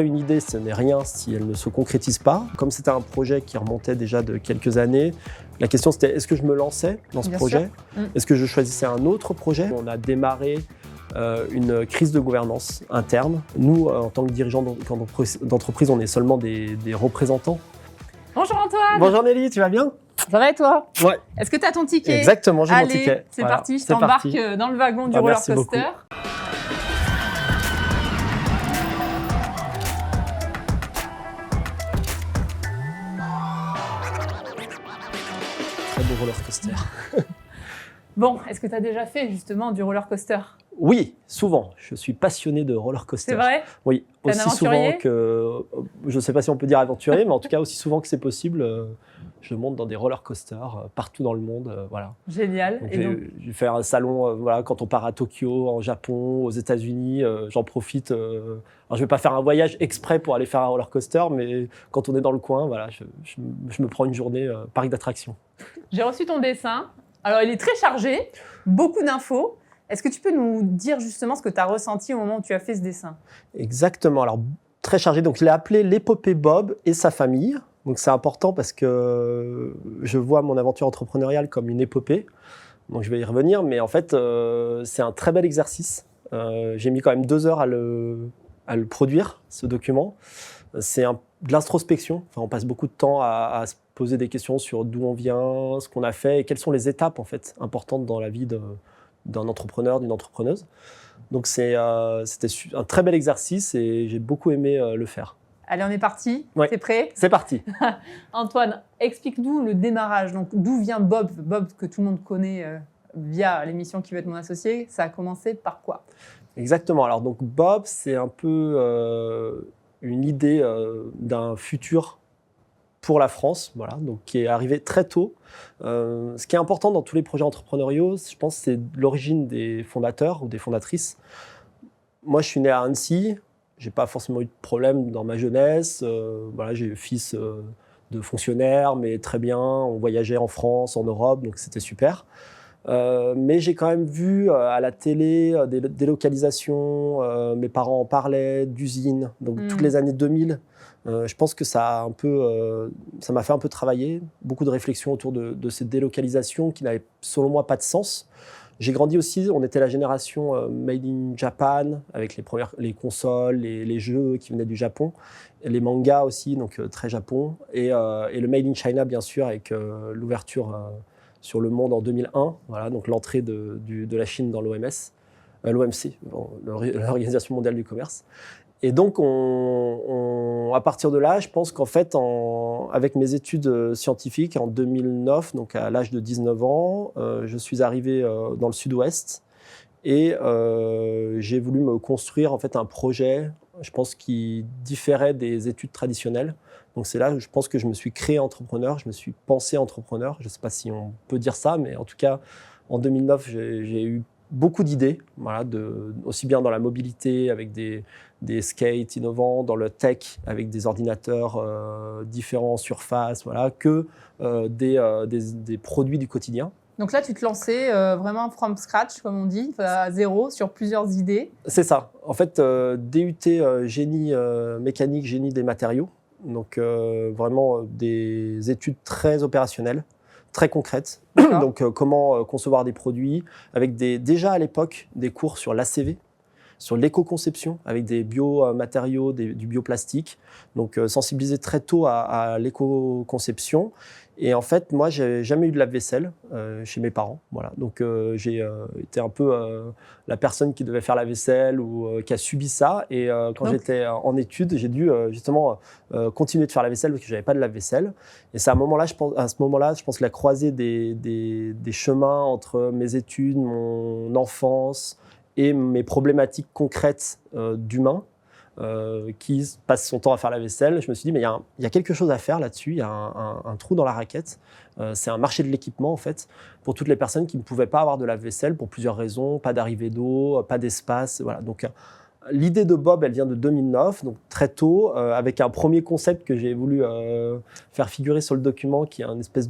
Une idée, ce n'est rien si elle ne se concrétise pas. Comme c'était un projet qui remontait déjà de quelques années, la question c'était est-ce que je me lançais dans ce projet ? Est-ce que je choisissais un autre projet ? On a démarré une crise de gouvernance interne. Nous, en tant que dirigeants d'entreprise, on est seulement des représentants. Bonjour Antoine. Bonjour Nelly, tu vas bien ? Ça va et toi ? Ouais. Est-ce que tu as ton ticket ? Exactement, j'ai mon Allez, ticket. c'est Voilà, parti, je c'est t'embarque parti. dans le wagon du Ah, roller merci coaster. beaucoup. Très beau roller coaster. Bon, est-ce que tu as déjà fait justement du roller coaster ? Oui, souvent. Je suis passionné de roller coaster. C'est vrai ? Oui, T'es un aussi aventurier souvent que, je ne sais pas si on peut dire aventurier, mais en tout cas aussi souvent que c'est possible, je monte dans des roller coasters partout dans le monde. Voilà. Génial. Donc, Et donc, j'ai fait un salon, voilà, quand on part à Tokyo, en Japon, aux États-Unis, j'en profite. Alors, je ne vais pas faire un voyage exprès pour aller faire un roller coaster, mais quand on est dans le coin, voilà, je me prends une journée parc d'attractions. j'ai reçu ton dessin. Alors, il est très chargé, beaucoup d'infos. Est-ce que tu peux nous dire justement ce que tu as ressenti au moment où tu as fait ce dessin ? Exactement. Alors, très chargé. Donc, je l'ai appelé l'épopée Bob et sa famille. Donc, c'est important parce que je vois mon aventure entrepreneuriale comme une épopée. Donc, je vais y revenir. Mais en fait, c'est un très bel exercice. J'ai mis quand même 2 heures à le produire, ce document. C'est de l'introspection. Enfin, on passe beaucoup de temps à se poser des questions sur d'où on vient, ce qu'on a fait et quelles sont les étapes en fait, importantes dans la vie d'un entrepreneur, d'une entrepreneuse. Donc, c'était un très bel exercice et j'ai beaucoup aimé le faire. Allez, on est parti. Ouais. T'es prêt ? C'est parti. Antoine, explique-nous le démarrage. Donc, d'où vient Bob ? Bob, que tout le monde connaît via l'émission Qui veut être mon associé. Ça a commencé par quoi ? Exactement. Alors, donc, Bob, c'est un peu une idée d'un futur pour la France, voilà, donc qui est arrivé très tôt. Ce qui est important dans tous les projets entrepreneuriaux, je pense, c'est l'origine des fondateurs ou des fondatrices. Moi, je suis né à Annecy. J'ai pas forcément eu de problème dans ma jeunesse. Voilà, j'ai eu fils de fonctionnaire, mais très bien. On voyageait en France, en Europe, donc c'était super. Mais j'ai quand même vu à la télé des délocalisations. Mes parents en parlaient, d'usines. Donc toutes les années 2000. Je pense que ça m'a fait un peu travailler, beaucoup de réflexions autour de ces délocalisations qui n'avaient, selon moi, pas de sens. J'ai grandi aussi, on était la génération Made in Japan, avec les consoles, les jeux qui venaient du Japon, et les mangas aussi, donc très Japon, et le Made in China, bien sûr, avec l'ouverture sur le monde en 2001, voilà, donc l'entrée de la Chine dans l'OMC, l'Organisation mondiale du commerce. Et donc, à partir de là, je pense qu'en fait, avec mes études scientifiques en 2009, donc à l'âge de 19 ans, je suis arrivé dans le sud-ouest et j'ai voulu me construire en fait un projet, je pense, qui différait des études traditionnelles. Donc, c'est là, je pense que je me suis créé entrepreneur, je me suis pensé entrepreneur. Je ne sais pas si on peut dire ça, mais en tout cas, en 2009, j'ai eu beaucoup d'idées, voilà, aussi bien dans la mobilité avec des skates innovants, dans le tech avec des ordinateurs différents en surface, voilà, que des produits du quotidien. Donc là, tu te lançais vraiment from scratch, comme on dit, à zéro, sur plusieurs idées. C'est ça. En fait, DUT génie mécanique, génie des matériaux. Donc vraiment des études très opérationnelles, très concrètes. Donc comment concevoir des produits, avec déjà à l'époque des cours sur l'ACV, sur l'éco-conception, avec des biomatériaux, du bioplastique. Donc sensibiliser très tôt à l'éco-conception. Et en fait, moi, j'ai jamais eu de lave-vaisselle chez mes parents. Voilà. Donc j'ai été un peu la personne qui devait faire la vaisselle ou qui a subi ça. Et quand j'étais en études, j'ai dû justement continuer de faire la vaisselle parce que j'avais pas de lave-vaisselle. Et c'est à ce moment-là, je pense que la croisée des chemins entre mes études, mon enfance et mes problématiques concrètes d'humain, qui passe son temps à faire la vaisselle, je me suis dit, mais il y a quelque chose à faire là-dessus, il y a un trou dans la raquette. C'est un marché de l'équipement, en fait, pour toutes les personnes qui ne pouvaient pas avoir de lave-vaisselle pour plusieurs raisons, pas d'arrivée d'eau, pas d'espace. Voilà. Donc, l'idée de Bob, elle vient de 2009, donc très tôt, avec un premier concept que j'ai voulu faire figurer sur le document, qui est une espèce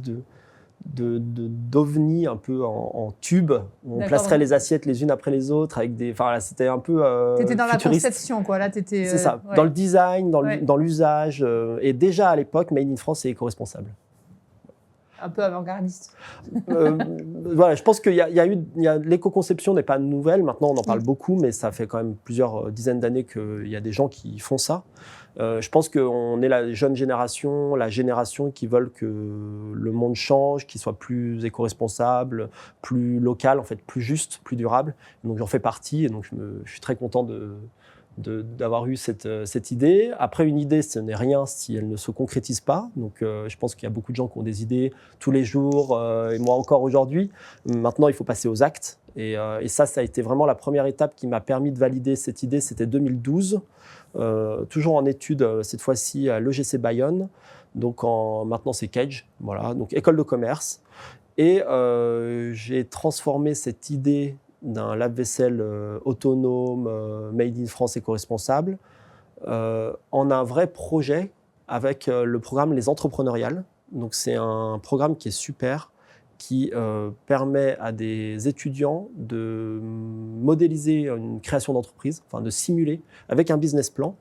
d'ovnis un peu en tube, où on placerait les assiettes les unes après les autres, avec des... Enfin, là, c'était un peu T'étais dans futuriste. la conception, quoi. Là, t'étais... C'est ça, dans le design, dans l'usage, et déjà à l'époque, Made in France est éco-responsable. Un peu avant-gardiste. Voilà, je pense qu'il y a l'éco-conception n'est pas nouvelle. Maintenant, on en parle beaucoup, mais ça fait quand même plusieurs dizaines d'années qu'il y a des gens qui font ça. Je pense qu'on est la jeune génération, la génération qui veulent que le monde change, qu'il soit plus éco-responsable, plus local, en fait, plus juste, plus durable. Donc, j'en fais partie, et donc je suis très content d'avoir eu cette idée. Après, une idée, ce n'est rien si elle ne se concrétise pas. Donc, je pense qu'il y a beaucoup de gens qui ont des idées tous les jours, et moi encore aujourd'hui. Maintenant, il faut passer aux actes. Et ça a été vraiment la première étape qui m'a permis de valider cette idée. C'était 2012, toujours en études, cette fois-ci à l'EGC Bayonne. Donc, maintenant, c'est Cage, voilà, donc école de commerce. Et j'ai transformé cette idée d'un lave-vaisselle autonome, made in France éco-responsable, en un vrai projet avec le programme Les Entrepreneuriales. Donc c'est un programme qui est super, qui permet à des étudiants de modéliser une création d'entreprise, enfin de simuler avec un business plan.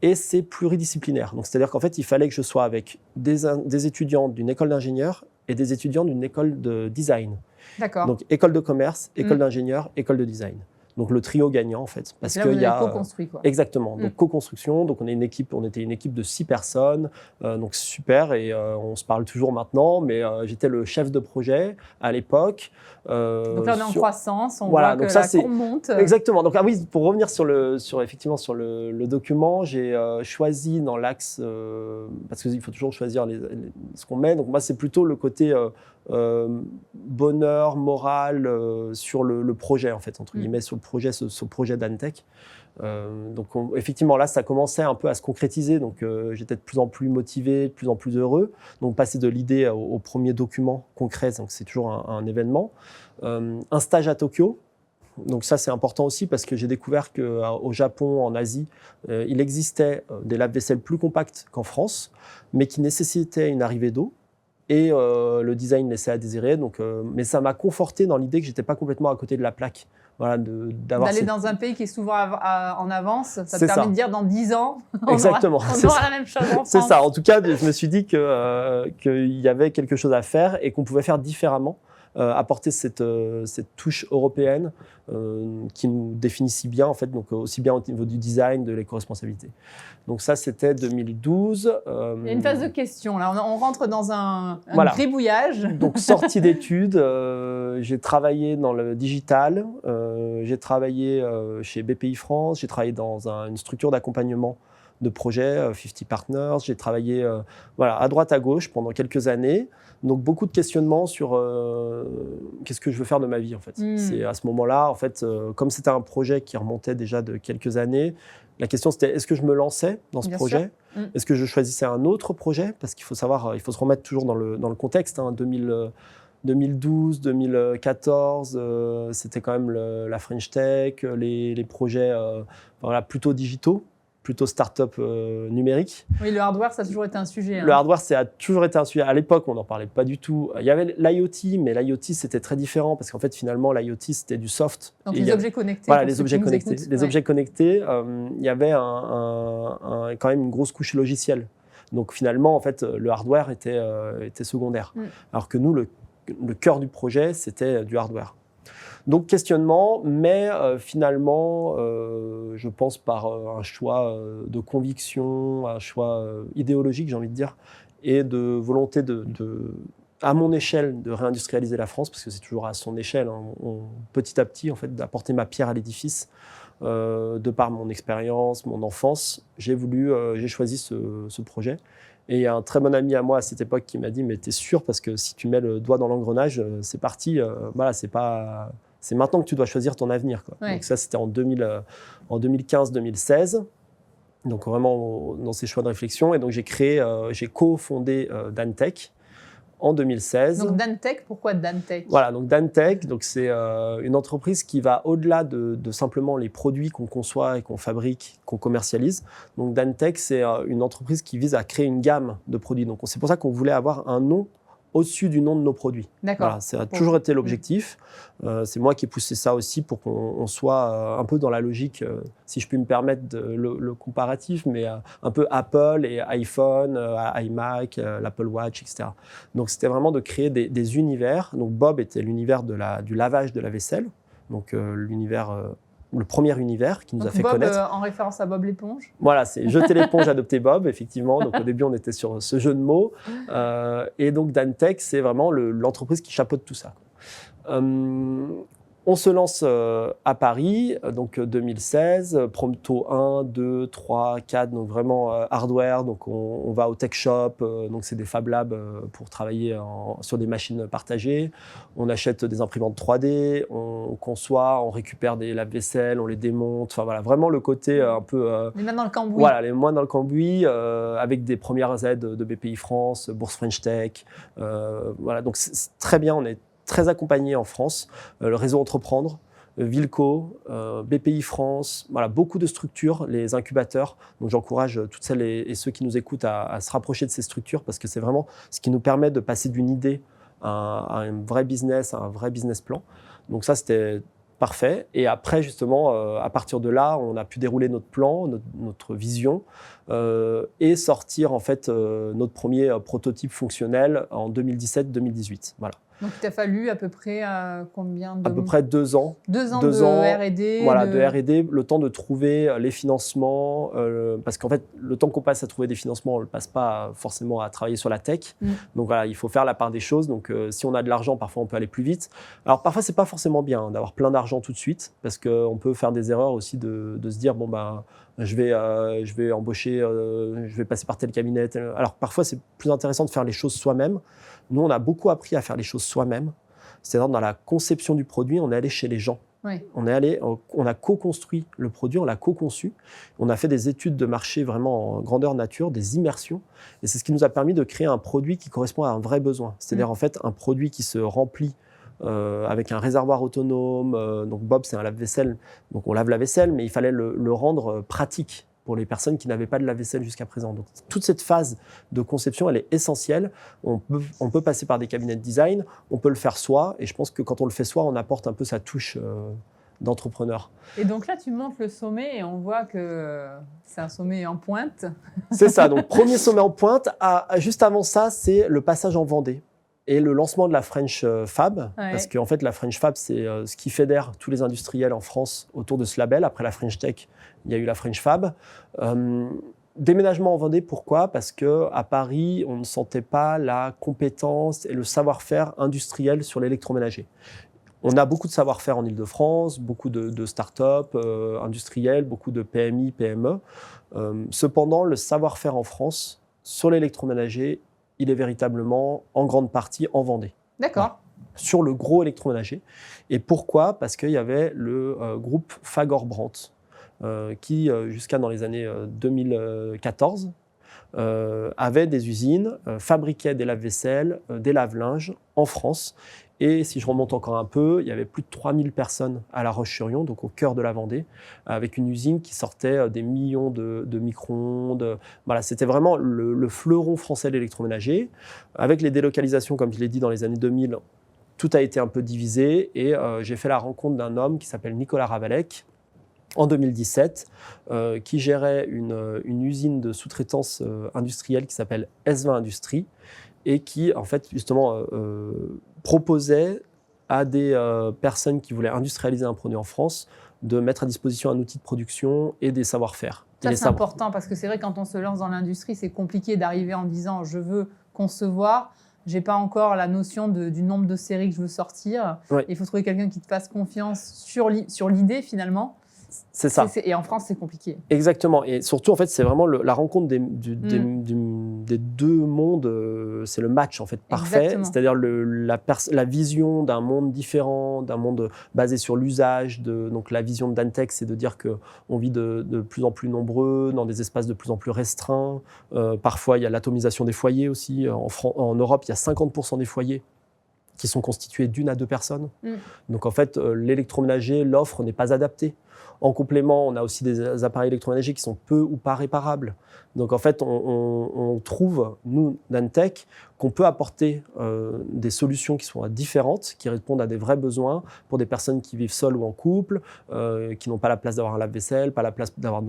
Et c'est pluridisciplinaire. Donc c'est-à-dire qu'en fait, il fallait que je sois avec des étudiants d'une école d'ingénieur et des étudiants d'une école de design. D'accord. Donc, école de commerce, école d'ingénieur, école de design. Donc, le trio gagnant, en fait. Parce qu'il y a co-construit, quoi. Exactement. Donc, co-construction. Donc, on était une équipe de 6 personnes. Donc, super. Et on se parle toujours maintenant. Mais j'étais le chef de projet à l'époque. Donc là, on est en croissance. On voit que la courbe monte. Exactement. Donc, pour revenir sur le document, j'ai choisi dans l'axe... parce qu'il faut toujours choisir ce qu'on met. Donc, moi, c'est plutôt le côté... bonheur, moral sur le projet, en fait, entre guillemets, sur le projet d'Antech. Donc, effectivement, là, ça commençait un peu à se concrétiser. Donc, j'étais de plus en plus motivé, de plus en plus heureux. Donc, passer de l'idée au premier document concret, donc c'est toujours un événement. Un stage à Tokyo. Donc ça, c'est important aussi parce que j'ai découvert qu'au Japon, en Asie, il existait des lave-vaisselle plus compacts qu'en France, mais qui nécessitaient une arrivée d'eau. Et le design laissait à désirer. Donc, mais ça m'a conforté dans l'idée que je n'étais pas complètement à côté de la plaque. Voilà, d'aller dans un pays qui est souvent en avance, ça te permet de dire dans 10 ans, on aura la même chose en France. C'est ça. En tout cas, je me suis dit qu'il y avait quelque chose à faire et qu'on pouvait faire différemment. Apporter cette touche européenne qui nous définit si bien, en fait, donc aussi bien au niveau du design, de l'éco-responsabilité. Donc ça, c'était 2012. Il y a une phase de questions. Là, on rentre dans un gribouillage. Donc, sortie d'études, j'ai travaillé dans le digital, j'ai travaillé chez BPI France, j'ai travaillé dans une structure d'accompagnement de projets, 50 Partners. J'ai travaillé à droite, à gauche pendant quelques années. Donc, beaucoup de questionnements sur qu'est-ce que je veux faire de ma vie, en fait. C'est à ce moment-là, en fait, comme c'était un projet qui remontait déjà de quelques années, la question, c'était est-ce que je me lançais dans ce projet ? Est-ce que je choisissais un autre projet ? Parce qu'il faut savoir, il faut se remettre toujours dans le contexte. 2012, 2014, c'était quand même la French Tech, les projets plutôt digitaux, plutôt start-up numérique. Oui, le hardware, ça a toujours été un sujet. Le hardware, ça a toujours été un sujet. À l'époque, on n'en parlait pas du tout. Il y avait l'IoT, mais l'IoT, c'était très différent parce qu'en fait, finalement, l'IoT, c'était du soft. Donc, les objets connectés. Voilà, les objets connectés. Les objets connectés, il y avait quand même une grosse couche logicielle. Donc, finalement, en fait, le hardware était secondaire. Alors que nous, le cœur du projet, c'était du hardware. Donc, questionnement, mais finalement, je pense par un choix de conviction, un choix idéologique, j'ai envie de dire, et de volonté à mon échelle, de réindustrialiser la France, parce que c'est toujours à son échelle, petit à petit, en fait, d'apporter ma pierre à l'édifice, de par mon expérience, mon enfance. J'ai choisi ce projet. Et il y a un très bon ami à moi à cette époque qui m'a dit « Mais t'es sûr, parce que si tu mets le doigt dans l'engrenage, c'est parti, c'est maintenant que tu dois choisir ton avenir. » Donc ça, c'était en 2015-2016. Donc vraiment dans ces choix de réflexion. Et donc j'ai co-fondé Dantech en 2016. Donc Dantech, pourquoi Dantech ? Voilà, donc Dantech, c'est une entreprise qui va au-delà de simplement les produits qu'on conçoit et qu'on fabrique, qu'on commercialise. Donc Dantech, c'est une entreprise qui vise à créer une gamme de produits. Donc c'est pour ça qu'on voulait avoir un nom au-dessus du nom de nos produits. D'accord. Voilà, ça a toujours été l'objectif. C'est moi qui ai poussé ça aussi pour qu'on soit un peu dans la logique, si je puis me permettre le comparatif, mais un peu Apple et iPhone, iMac, l'Apple Watch, etc. Donc c'était vraiment de créer des univers. Donc Bob était l'univers du lavage de la vaisselle, donc le premier univers qui nous Donc a fait Bob, connaître. en référence à Bob l'éponge. Voilà, c'est jeter l'éponge, adopter Bob, effectivement. Donc au début, on était sur ce jeu de mots. Et donc Dantec, c'est vraiment l'entreprise qui chapeaute tout ça. On se lance à Paris, donc 2016, Prompto 1, 2, 3, 4, donc vraiment hardware. Donc on va au tech shop, donc c'est des Fab Labs pour travailler sur des machines partagées. On achète des imprimantes 3D, on conçoit, on récupère des lave-vaisselle, on les démonte. Enfin voilà, vraiment le côté un peu. Les mains dans le cambouis. Voilà, les mains dans le cambouis, avec des premières aides de BPI France, Bourse French Tech. Voilà, donc c'est très bien, on est très accompagné en France, le réseau Entreprendre, Wilco, BPI France, voilà, beaucoup de structures, les incubateurs. Donc j'encourage toutes celles et ceux qui nous écoutent à se rapprocher de ces structures parce que c'est vraiment ce qui nous permet de passer d'une idée à un vrai business, à un vrai business plan. Donc ça, c'était parfait. Et après, justement, à partir de là, on a pu dérouler notre plan, notre vision et sortir en fait notre premier prototype fonctionnel en 2017-2018. Voilà. Donc, il t'a fallu à peu près combien de... À peu près 2 ans. 2 ans de R&D. Voilà, de R&D, le temps de trouver les financements, parce qu'en fait, le temps qu'on passe à trouver des financements, on ne le passe pas forcément à travailler sur la tech. Donc voilà, il faut faire la part des choses. Donc si on a de l'argent, parfois on peut aller plus vite. Alors parfois, ce n'est pas forcément bien d'avoir plein d'argent tout de suite, parce qu'on peut faire des erreurs aussi de se dire, bon, ben, je vais embaucher, je vais passer par tel cabinet. Alors parfois, c'est plus intéressant de faire les choses soi-même. Nous, on a beaucoup appris à faire les choses soi-même. C'est-à-dire, dans la conception du produit, on est allé chez les gens. Oui. On a co-construit le produit, on l'a co-conçu. On a fait des études de marché vraiment en grandeur nature, des immersions. Et c'est ce qui nous a permis de créer un produit qui correspond à un vrai besoin. C'est-à-dire, en fait, un produit qui se remplit avec un réservoir autonome. Donc, Bob, c'est un lave-vaisselle. Donc, on lave la vaisselle, mais il fallait le rendre pratique pour les personnes qui n'avaient pas de lave-vaisselle jusqu'à présent. Donc, toute cette phase de conception, elle est essentielle. On peut passer par des cabinets de design, on peut le faire soi, et je pense que quand on le fait soi, on apporte un peu sa touche d'entrepreneur. Et donc là, tu montes le sommet et on voit que c'est un sommet en pointe. C'est ça, donc premier sommet en pointe. Juste avant ça, c'est le passage en Vendée et le lancement de la French Fab, parce qu'en fait, la French Fab, c'est ce qui fédère tous les industriels en France autour de ce label. Après la French Tech, il y a eu la French Fab. Déménagement en Vendée, pourquoi ? Parce qu'à Paris, on ne sentait pas la compétence et le savoir-faire industriel sur l'électroménager. On a beaucoup de savoir-faire en Ile-de-France, beaucoup de start-up industrielles, beaucoup de PMI, PME. Cependant, le savoir-faire en France sur l'électroménager, il est véritablement en grande partie en Vendée. D'accord. Voilà. Sur le gros électroménager. Et pourquoi ? Parce qu'il y avait le groupe Fagor-Brandt qui, jusqu'à dans les années 2014, avait des usines, fabriquait des lave-vaisselle, des lave-linges en France. Et si je remonte encore un peu, il y avait plus de 3000 personnes à La Roche-sur-Yon, donc au cœur de la Vendée, avec une usine qui sortait des millions de micro-ondes. Voilà, c'était vraiment le fleuron français de l'électroménager. Avec les délocalisations, comme je l'ai dit, dans les années 2000, tout a été un peu divisé. Et j'ai fait la rencontre d'un homme qui s'appelle Nicolas Ravalec, en 2017, qui gérait une usine de sous-traitance industrielle qui s'appelle S20 Industries, et qui, en fait, justement, proposait à des personnes qui voulaient industrialiser un produit en France de mettre à disposition un outil de production et des savoir-faire. Ça, c'est important, parce que c'est vrai, quand on se lance dans l'industrie, c'est compliqué d'arriver en disant « je veux concevoir ». Je n'ai pas encore la notion du nombre de séries que je veux sortir. Oui. Il faut trouver quelqu'un qui te fasse confiance sur l'idée, finalement. C'est ça. Et en France, c'est compliqué. Exactement. Et surtout, en fait, c'est vraiment la rencontre des deux mondes. C'est le match, en fait, parfait. Exactement. C'est-à-dire la vision d'un monde différent, d'un monde basé sur l'usage. Donc, la vision de Dantec, c'est de dire qu'on vit de plus en plus nombreux, dans des espaces de plus en plus restreints. Parfois, il y a l'atomisation des foyers aussi. En Europe, il y a 50% des foyers qui sont constitués d'1 à 2 personnes. Donc, en fait, l'électroménager, l'offre n'est pas adaptée. En complément, on a aussi des appareils électroménagers qui sont peu ou pas réparables. Donc, en fait, on trouve, nous, Dantec, qu'on peut apporter des solutions qui sont différentes, qui répondent à des vrais besoins pour des personnes qui vivent seules ou en couple, qui n'ont pas la place d'avoir un lave-vaisselle, pas la place d'avoir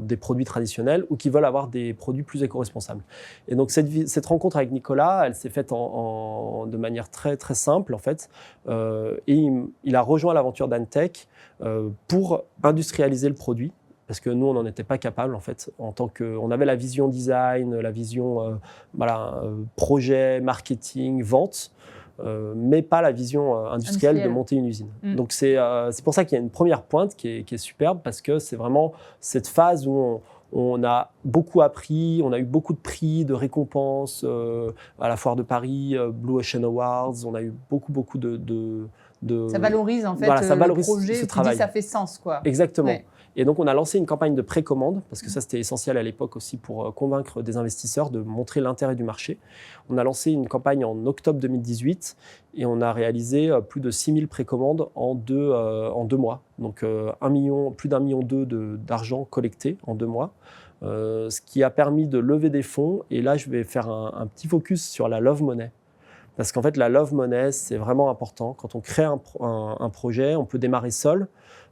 des produits traditionnels ou qui veulent avoir des produits plus éco-responsables. Et donc cette rencontre avec Nicolas, elle s'est faite de manière très, très simple en fait. Et il a rejoint l'aventure d'Antech pour industrialiser le produit. Parce que nous, on n'en était pas capable, en fait, on avait la vision design, la vision projet, marketing, vente, mais pas la vision industrielle de monter une usine. Donc c'est pour ça qu'il y a une première pointe qui est superbe, parce que c'est vraiment cette phase où on a beaucoup appris, on a eu beaucoup de prix, de récompenses à la Foire de Paris, Blue Ocean Awards, on a eu beaucoup de ça valorise en fait ça valorise le projet, ce tu travail. dis ça fait sens quoi. Exactement. Ouais. Et donc on a lancé une campagne de précommande, parce que ça c'était essentiel à l'époque aussi pour convaincre des investisseurs de montrer l'intérêt du marché. On a lancé une campagne en octobre 2018 et on a réalisé plus de 6000 précommandes en deux mois. Donc plus d'1,2 million d'argent collecté en 2 mois. Ce qui a permis de lever des fonds. Et là je vais faire un petit focus sur la Love Money. Parce qu'en fait, la Love Money, c'est vraiment important. Quand on crée un projet, on peut démarrer seul,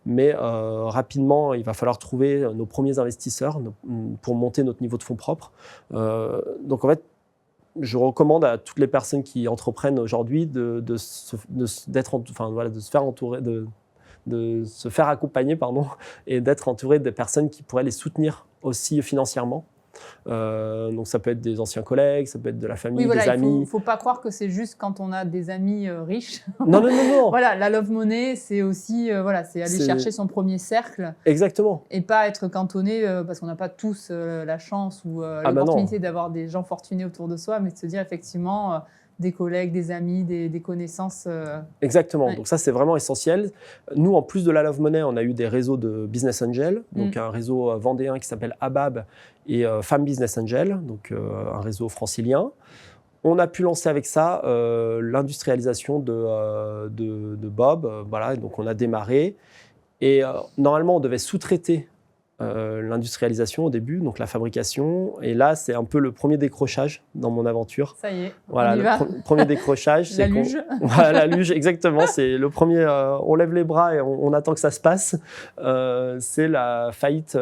mais rapidement, il va falloir trouver nos premiers investisseurs pour monter notre niveau de fonds propres. Donc en fait, je recommande à toutes les personnes qui entreprennent aujourd'hui de se faire entourer, de se faire accompagner, et d'être entouré des personnes qui pourraient les soutenir aussi financièrement. Donc ça peut être des anciens collègues, ça peut être de la famille, des amis. Il ne faut pas croire que c'est juste quand on a des amis riches. Non. Voilà, la Love Money, c'est aussi c'est aller chercher son premier cercle. Exactement. Et pas être cantonné, parce qu'on n'a pas tous la chance ou l'opportunité d'avoir des gens fortunés autour de soi, mais de se dire effectivement des collègues, des amis, des connaissances. Exactement. Ouais. Donc ça, c'est vraiment essentiel. Nous, en plus de la Love Money, on a eu des réseaux de Business Angel, donc un réseau vendéen qui s'appelle ABAB et Femme Business Angel, donc un réseau francilien. On a pu lancer avec ça l'industrialisation de Bob. Voilà, donc on a démarré. Et normalement, on devait sous-traiter l'industrialisation au début, donc la fabrication. Et là, c'est un peu le premier décrochage dans mon aventure. Ça y est, voilà, on y va. Premier décrochage. La luge. Voilà, la luge, exactement. C'est le premier, on lève les bras et on attend que ça se passe. C'est la faillite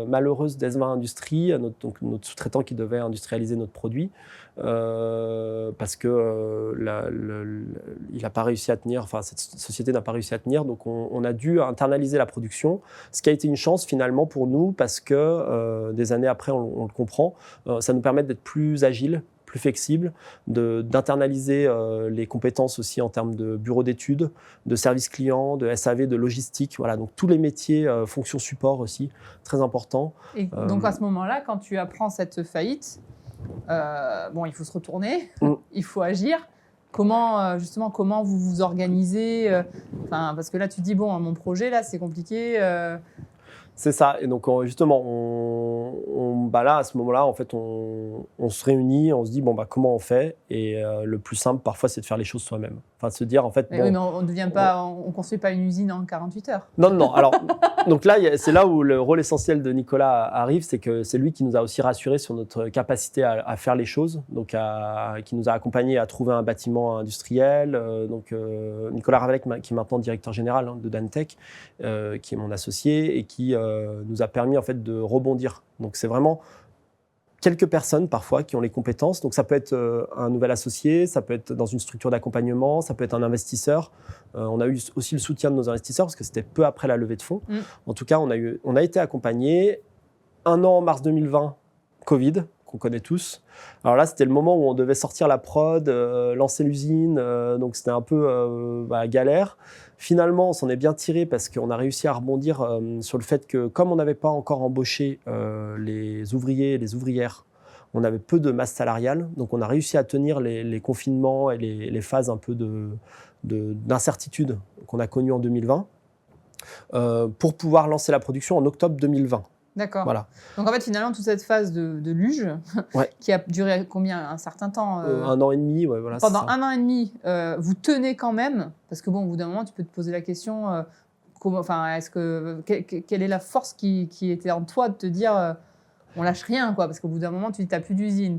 malheureuse d'Esma Industries, notre sous-traitant qui devait industrialiser notre produit. Parce que il n'a pas réussi à tenir, enfin cette société n'a pas réussi à tenir, donc on a dû internaliser la production, ce qui a été une chance finalement pour nous parce que des années après on le comprend, ça nous permet d'être plus agiles, plus flexibles, d'internaliser les compétences aussi en termes de bureau d'études, de service client, de SAV, de logistique, voilà, donc tous les métiers, fonctions support aussi, très important. Et donc à ce moment-là, quand tu apprends cette faillite, il faut se retourner, il faut agir. Comment vous vous organisez parce que là, tu dis, mon projet, là, c'est compliqué. C'est ça. Et donc, justement, là, à ce moment-là, en fait, on se réunit, on se dit, comment on fait ? Et le plus simple, parfois, c'est de faire les choses soi-même. Enfin, de se dire, en fait... Mais on ne construit pas une usine en 48 heures. Non. Alors, donc là, c'est là où le rôle essentiel de Nicolas arrive, c'est que c'est lui qui nous a aussi rassurés sur notre capacité à faire les choses, donc qui nous a accompagnés à trouver un bâtiment industriel. Nicolas Ravalec, qui est maintenant directeur général de Dantech, qui est mon associé et qui nous a permis en fait de rebondir. Donc c'est vraiment quelques personnes parfois qui ont les compétences. Donc ça peut être un nouvel associé, ça peut être dans une structure d'accompagnement, ça peut être un investisseur. On a eu aussi le soutien de nos investisseurs parce que c'était peu après la levée de fonds. En tout cas, on a été accompagnés. 1 an en mars 2020, Covid, qu'on connaît tous. Alors là, c'était le moment où on devait sortir la prod, lancer l'usine, donc c'était un peu galère. Finalement, on s'en est bien tiré parce qu'on a réussi à rebondir sur le fait que, comme on n'avait pas encore embauché les ouvriers et les ouvrières, on avait peu de masse salariale, donc on a réussi à tenir les confinements et les phases un peu d'incertitude qu'on a connues en 2020 pour pouvoir lancer la production en octobre 2020. D'accord. Voilà. Donc en fait, finalement, toute cette phase de luge, qui a duré combien ? Un certain temps 1 an et demi, voilà. Pendant 1 an et demi, vous tenez quand même, parce que au bout d'un moment, tu peux te poser la question, quelle est la force qui était en toi de te dire, On lâche rien, quoi, parce qu'au bout d'un moment, tu dis, t'as plus d'usine.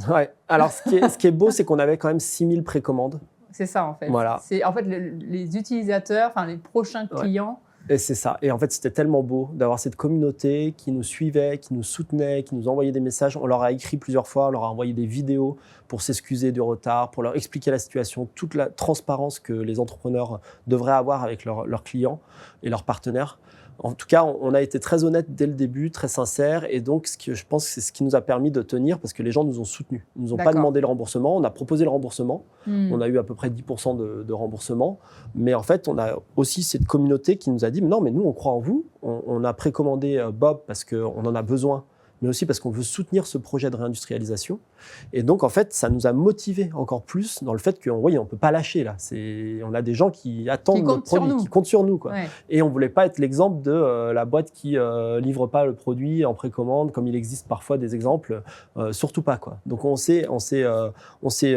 Ouais. Alors, ce qui est beau, c'est qu'on avait quand même 6000 précommandes. C'est ça, en fait. Voilà. C'est, en fait, les utilisateurs, les prochains clients. Et c'est ça. Et en fait, c'était tellement beau d'avoir cette communauté qui nous suivait, qui nous soutenait, qui nous envoyait des messages. On leur a écrit plusieurs fois, on leur a envoyé des vidéos pour s'excuser du retard, pour leur expliquer la situation, toute la transparence que les entrepreneurs devraient avoir avec leurs clients et leurs partenaires. En tout cas, on a été très honnête dès le début, très sincère, et donc je pense que c'est ce qui nous a permis de tenir, parce que les gens nous ont soutenus. Ils nous ont pas demandé le remboursement, on a proposé le remboursement, on a eu à peu près 10% de remboursement, mais en fait, on a aussi cette communauté qui nous a dit « Non, mais nous, on croit en vous, on a précommandé Bob parce qu'on en a besoin, mais aussi parce qu'on veut soutenir ce projet de réindustrialisation. » Et donc, en fait, ça nous a motivés encore plus dans le fait qu'on ne peut pas lâcher. Là. On a des gens qui attendent notre produit, qui comptent sur nous. Quoi. Ouais. Et on ne voulait pas être l'exemple de la boîte qui ne livre pas le produit en précommande, comme il existe parfois des exemples. Surtout pas. Quoi. Donc, on s'est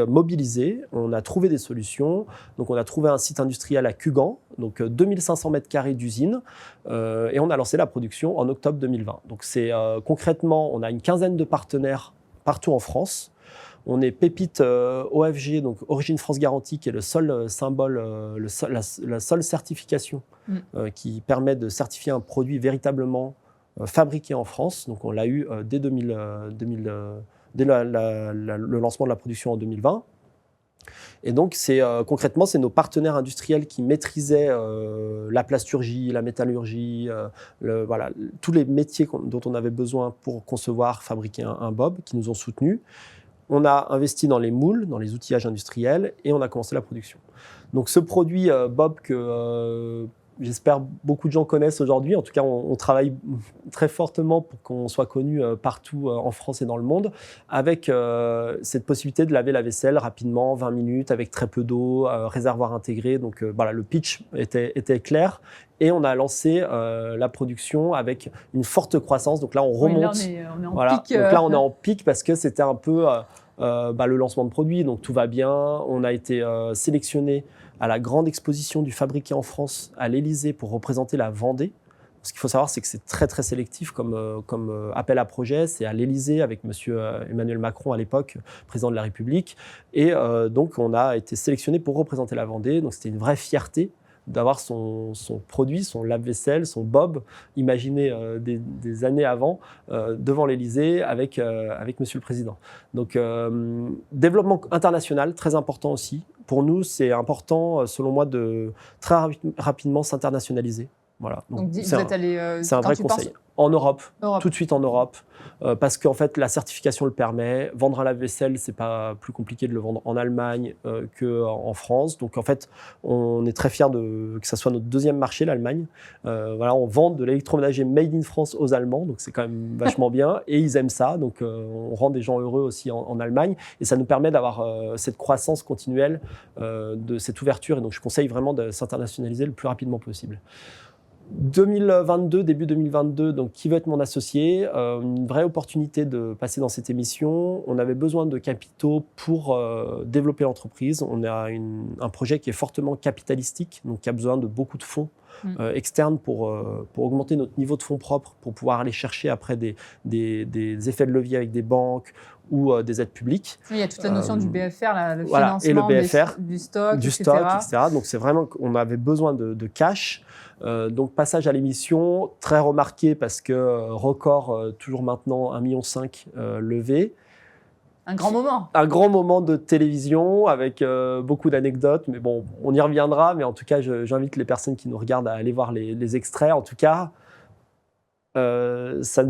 mobilisé, on a trouvé des solutions. Donc, on a trouvé un site industriel à Cugan, donc 2500 m² d'usine, et on a lancé la production en octobre 2020. Donc, concrètement, on a une quinzaine de partenaires partout en France. On est Pépite OFG, donc Origine France Garantie, qui est le seul symbole, la seule certification qui permet de certifier un produit véritablement fabriqué en France. Donc on l'a eu dès le lancement de la production en 2020. Et donc, concrètement, c'est nos partenaires industriels qui maîtrisaient la plasturgie, la métallurgie, tous les métiers dont on avait besoin pour concevoir, fabriquer un Bob, qui nous ont soutenus. On a investi dans les moules, dans les outillages industriels, et on a commencé la production. Donc, ce produit Bob que j'espère beaucoup de gens connaissent aujourd'hui. En tout cas, on travaille très fortement pour qu'on soit connu partout en France et dans le monde, avec cette possibilité de laver la vaisselle rapidement, 20 minutes, avec très peu d'eau, réservoir intégré. Donc le pitch était clair. Et on a lancé la production avec une forte croissance. Donc là, on remonte. Oui, là, on est en pic. Donc là, on est en pic parce que c'était un peu le lancement de produit. Donc tout va bien. On a été sélectionné à la grande exposition du fabriqué en France à l'Élysée pour représenter la Vendée. Ce qu'il faut savoir, c'est que c'est très, très sélectif comme appel à projet. C'est à l'Élysée avec M. Emmanuel Macron à l'époque, président de la République. Et donc, on a été sélectionné pour représenter la Vendée. Donc, c'était une vraie fierté d'avoir son produit, son lave-vaisselle, son Bob, imaginé des années avant, devant l'Élysée avec Monsieur le Président. Donc, développement international, très important aussi. Pour nous, c'est important, selon moi, de très rapidement s'internationaliser. Voilà. Donc vous êtes allé... c'est un vrai conseil. En Europe, tout de suite en Europe, parce qu'en fait, la certification le permet. Vendre un lave-vaisselle, c'est pas plus compliqué de le vendre en Allemagne qu'en France. Donc, en fait, on est très fiers que ça soit notre deuxième marché, l'Allemagne. On vend de l'électroménager made in France aux Allemands, donc c'est quand même vachement bien. Et ils aiment ça, donc on rend des gens heureux aussi en Allemagne. Et ça nous permet d'avoir cette croissance continuelle, de cette ouverture. Et donc, je conseille vraiment de s'internationaliser le plus rapidement possible. 2022, début 2022, donc qui veut être mon associé, une vraie opportunité de passer dans cette émission. On avait besoin de capitaux pour développer l'entreprise. On a un projet qui est fortement capitalistique, donc qui a besoin de beaucoup de fonds externes pour augmenter notre niveau de fonds propres, pour pouvoir aller chercher après des effets de levier avec des banques ou des aides publiques. Oui, il y a toute la notion du BFR, le financement et le BFR, du stock, etc. Donc c'est vraiment qu'on avait besoin de cash. Donc passage à l'émission, très remarqué parce que record toujours maintenant 1,5 million levé. Un grand moment. Un grand moment de télévision avec beaucoup d'anecdotes, mais bon, on y reviendra. Mais en tout cas, j'invite les personnes qui nous regardent à aller voir les extraits. En tout cas, ça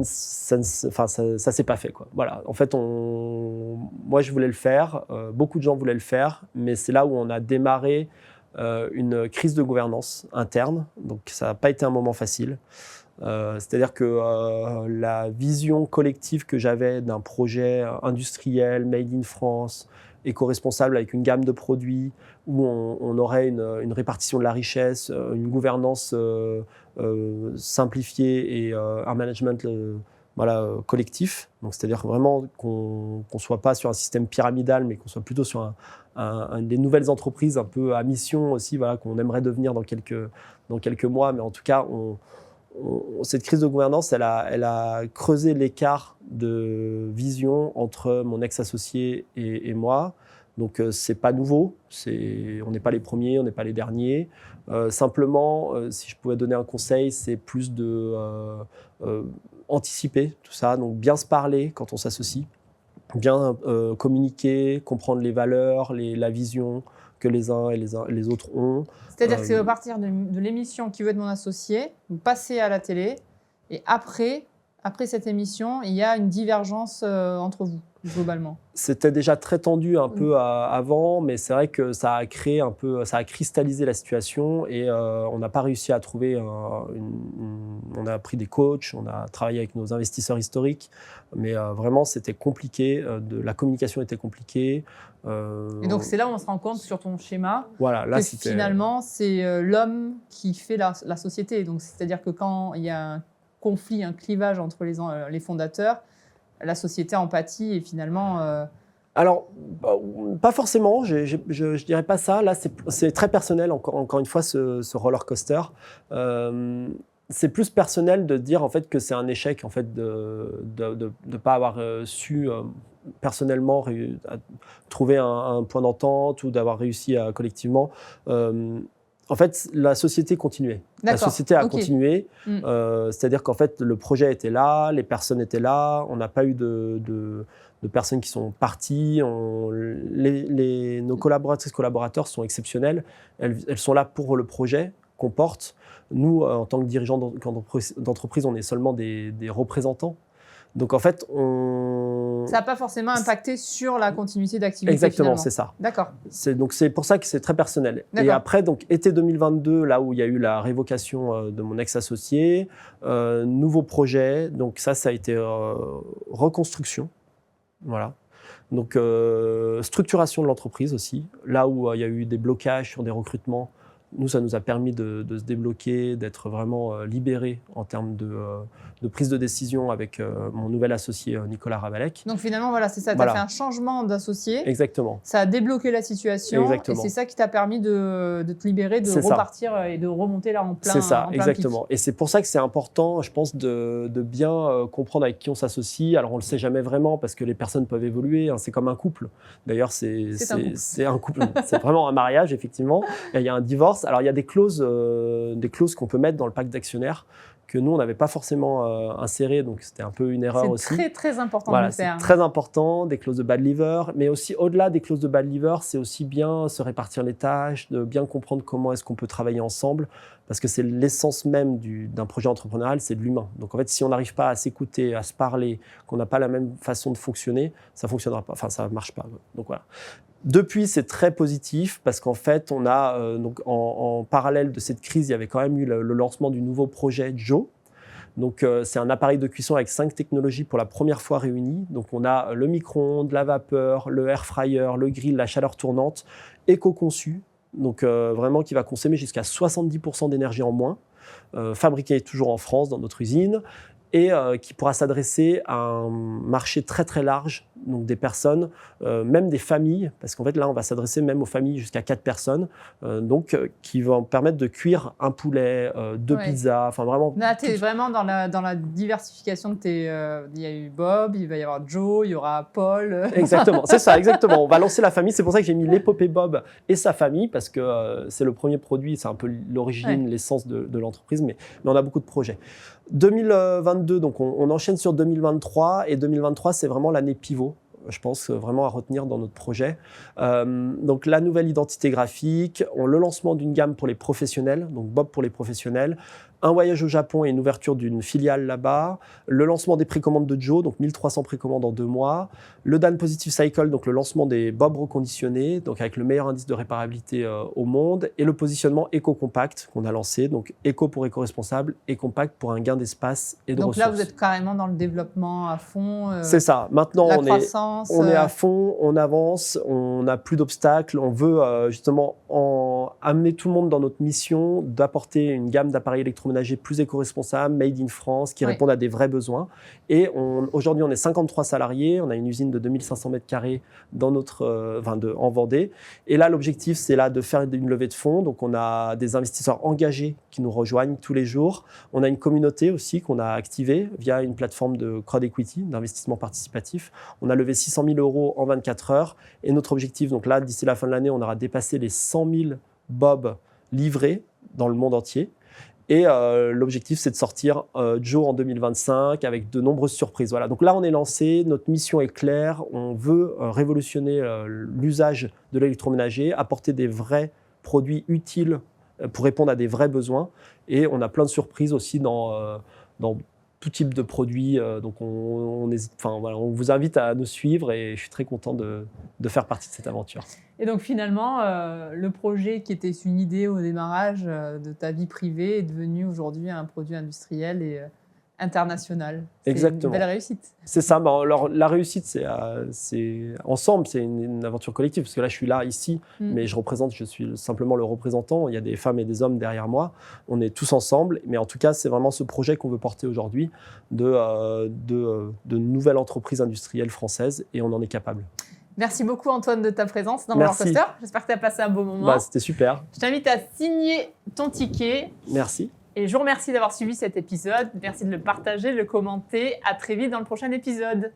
s'est pas fait, quoi. Voilà. En fait, moi je voulais le faire, beaucoup de gens voulaient le faire, mais c'est là où on a démarré une crise de gouvernance interne. Donc ça n'a pas été un moment facile. C'est-à-dire que la vision collective que j'avais d'un projet industriel, made in France, éco-responsable avec une gamme de produits où on aurait une répartition de la richesse, une gouvernance simplifiée et un management collectif. Donc, c'est-à-dire vraiment qu'on ne soit pas sur un système pyramidal, mais qu'on soit plutôt sur des nouvelles entreprises un peu à mission aussi, qu'on aimerait devenir dans quelques mois. Mais en tout cas, cette crise de gouvernance, elle a creusé l'écart de vision entre mon ex-associé et moi. Donc, c'est pas nouveau. On n'est pas les premiers, on n'est pas les derniers. Simplement, si je pouvais donner un conseil, c'est plus de anticiper tout ça. Donc, bien se parler quand on s'associe, bien communiquer, comprendre les valeurs, la vision que les uns et les autres ont. C'est-à-dire que c'est à partir de l'émission Qui veut être mon associé, vous passez à la télé, et après cette émission, il y a une divergence entre vous, globalement. C'était déjà très tendu un peu avant, mais c'est vrai que ça a cristallisé la situation et on n'a pas réussi à trouver on a pris des coachs, on a travaillé avec nos investisseurs historiques, mais vraiment c'était compliqué, la communication était compliquée. Et donc c'est là où on se rend compte sur ton schéma là, que finalement c'est l'homme qui fait la société. Donc c'est-à-dire que quand il y a un conflit, un clivage entre les fondateurs, la société en pâtit et finalement... Alors, pas forcément, je dirais pas ça. Là, c'est très personnel, encore une fois, ce roller coaster. C'est plus personnel de dire en fait, que c'est un échec en fait, de ne pas avoir su personnellement trouver un point d'entente ou d'avoir réussi collectivement. En fait, la société continuait. La société a continué. C'est-à-dire qu'en fait, le projet était là, les personnes étaient là. On n'a pas eu de personnes qui sont parties. Nos collaboratrices, collaborateurs sont exceptionnels. Elles sont là pour le projet qu'on porte. Nous, en tant que dirigeants d'entreprise, on est seulement des représentants. Donc en fait, ça n'a pas forcément impacté sur la continuité d'activité. Exactement, c'est ça. D'accord. Donc c'est pour ça que c'est très personnel. Et après, donc été 2022, là où il y a eu la révocation de mon ex-associé, nouveau projet. Donc ça a été reconstruction. Voilà. Donc structuration de l'entreprise aussi. Là où il y a eu des blocages sur des recrutements, nous, ça nous a permis de se débloquer, d'être vraiment libérés en termes de prise de décision avec mon nouvel associé Nicolas Ravalec. Donc finalement, voilà, c'est ça, tu as fait un changement d'associé. Exactement. Ça a débloqué la situation. Exactement. Et c'est ça qui t'a permis de te libérer, de repartir et de remonter là en plein C'est ça, exactement. Pic. Et c'est pour ça que c'est important, je pense, de bien comprendre avec qui on s'associe. Alors on ne le sait jamais vraiment parce que les personnes peuvent évoluer, hein. C'est comme un couple. D'ailleurs, c'est un couple. C'est vraiment un mariage, effectivement. Et il y a un divorce. Alors il y a des clauses qu'on peut mettre dans le pacte d'actionnaires que nous, on n'avait pas forcément insérées, donc c'était un peu une erreur aussi. C'est très, très important de le faire. C'est très important, des clauses de bad liver, mais aussi au-delà des clauses de bad liver, c'est aussi bien se répartir les tâches, de bien comprendre comment est-ce qu'on peut travailler ensemble, parce que c'est l'essence même d'un projet entrepreneurial, c'est de l'humain. Donc en fait, si on n'arrive pas à s'écouter, à se parler, qu'on n'a pas la même façon de fonctionner, ça ne fonctionnera pas, enfin ça ne marche pas. Donc voilà. Depuis, c'est très positif parce qu'en fait, on a donc en parallèle de cette crise, il y avait quand même eu le lancement du nouveau projet Joe. Donc, c'est un appareil de cuisson avec 5 technologies pour la première fois réunies. Donc, on a le micro-ondes, la vapeur, le air fryer, le grill, la chaleur tournante, éco-conçu. Donc, vraiment qui va consommer jusqu'à 70% d'énergie en moins, fabriqué toujours en France dans notre usine et qui pourra s'adresser à un marché très très large, donc des personnes, même des familles, parce qu'en fait là on va s'adresser même aux familles jusqu'à 4 personnes, qui vont permettre de cuire un poulet, 2 pizzas, enfin vraiment. Là tu es vraiment dans la diversification de tes... il y a eu Bob, il va y avoir Joe, il y aura Paul. Exactement, c'est ça, exactement. On va lancer la famille, c'est pour ça que j'ai mis l'épopée Bob et sa famille, parce que c'est le premier produit, c'est un peu l'origine, l'essence de l'entreprise, mais on a beaucoup de projets. 2022, donc on enchaîne sur 2023 et 2023 c'est vraiment l'année pivot, je pense vraiment à retenir dans notre projet. Donc la nouvelle identité graphique, le lancement d'une gamme pour les professionnels, donc Bob pour les professionnels, un voyage au Japon et une ouverture d'une filiale là-bas, le lancement des précommandes de Joe, donc 1300 précommandes en 2 mois, le Dan Positive Cycle, donc le lancement des Bob reconditionnés, donc avec le meilleur indice de réparabilité au monde, et le positionnement éco-compact qu'on a lancé, donc éco pour éco-responsable et compact pour un gain d'espace et de ressources. Donc là, vous êtes carrément dans le développement à fond. C'est ça. Maintenant, on est à fond, on avance, on n'a plus d'obstacles, on veut justement amener tout le monde dans notre mission d'apporter une gamme d'appareils électroménagers électroménager plus éco-responsable, made in France, qui répondent à des vrais besoins. Et aujourd'hui, on est 53 salariés. On a une usine de 2500 mètres carrés en Vendée. Et là, l'objectif, c'est là de faire une levée de fonds. Donc, on a des investisseurs engagés qui nous rejoignent tous les jours. On a une communauté aussi qu'on a activée via une plateforme de crowd equity, d'investissement participatif. On a levé 600 000 € en 24 heures. Et notre objectif, donc là, d'ici la fin de l'année, on aura dépassé les 100 000 Bob livrés dans le monde entier. Et l'objectif, c'est de sortir Joe en 2025 avec de nombreuses surprises. Voilà. Donc là, on est lancé, notre mission est claire. On veut révolutionner l'usage de l'électroménager, apporter des vrais produits utiles pour répondre à des vrais besoins. Et on a plein de surprises aussi dans tout type de produits. Donc on vous invite à nous suivre et je suis très content de faire partie de cette aventure. Et donc finalement, le projet qui était une idée au démarrage de ta vie privée est devenu aujourd'hui un produit industriel et international. Exactement. C'est une belle réussite. C'est ça. Alors, la réussite, c'est ensemble, c'est une aventure collective. Parce que là, je suis là, ici, mais je suis simplement le représentant. Il y a des femmes et des hommes derrière moi. On est tous ensemble. Mais en tout cas, c'est vraiment ce projet qu'on veut porter aujourd'hui de nouvelles entreprises industrielles françaises. Et on en est capable. Merci beaucoup Antoine de ta présence dans Roller Coaster. J'espère que tu as passé un beau moment. C'était super. Je t'invite à signer ton ticket. Merci. Et je vous remercie d'avoir suivi cet épisode. Merci de le partager, de le commenter. À très vite dans le prochain épisode.